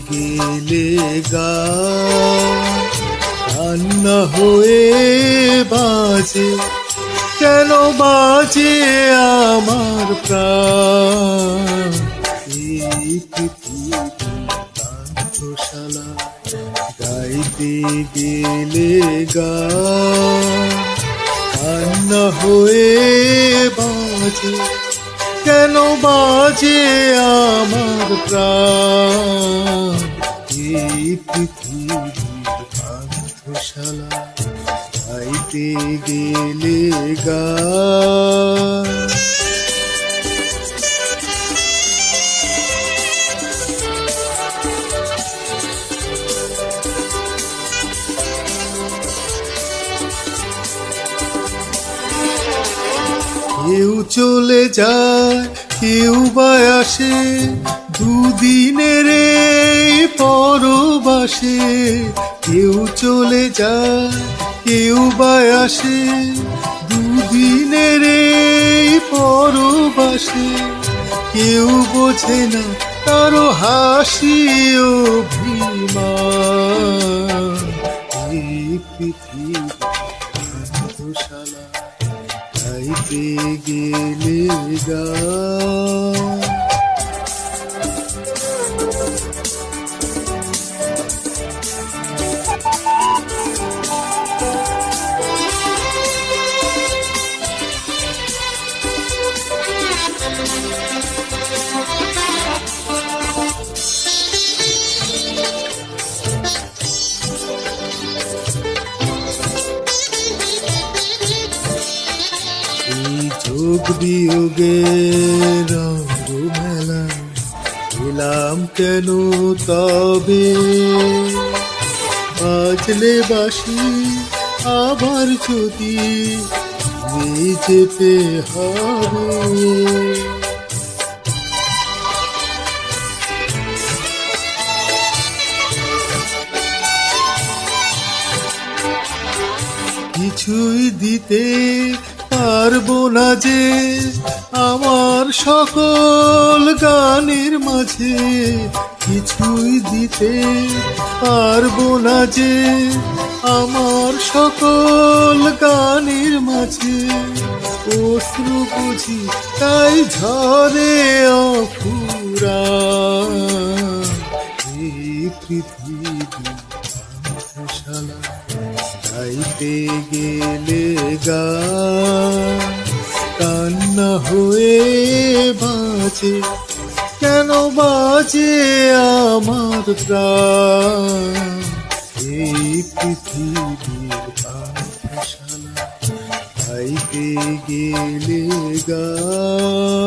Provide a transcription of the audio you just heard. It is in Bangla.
গেলে গান কান্না হয়ে বাজে, কেন বাজে আমার প্রাণ। এই পৃথিবী পান্থশালা গাইতে গেলে গান কান্না হয়ে বাজে, কেন বাজে আমার প্রাণ। এই পৃথিবীর পান্থশালা গাইতে গেলে গান। কেউ চলে যায়, কেউ বা আসে, দুদিনের এই পরবাসে। কেউ চলে যায়, কেউ বা আসে, দুদিনের এই পরবাসে। কেউ বোঝে না কারো হাসি অভিমান। এই পৃথিবী পান্থশালা গাইতে গেলে গান। যোগ বিয়োগের রঙ্গ মেলা এলাম কেন তবে, বাজলে বাঁশি আবার যদি যেতে হবে। কিছুই দিতে পারবো না যে আমার সকল গানের মাঝে। কিছুই দিতে পারবো না যে আমার সকল গানের মাঝে। অশ্রু বুঝি তাই ঝরে অফুরান। এই পৃথিবী পান্থশালা গাইতে গেলে গান কান্না হয়ে বাজে, কেন বাজে আমার প্রাণ। এই পৃথিবীর পান্থশালা গাইতে গেলে গান।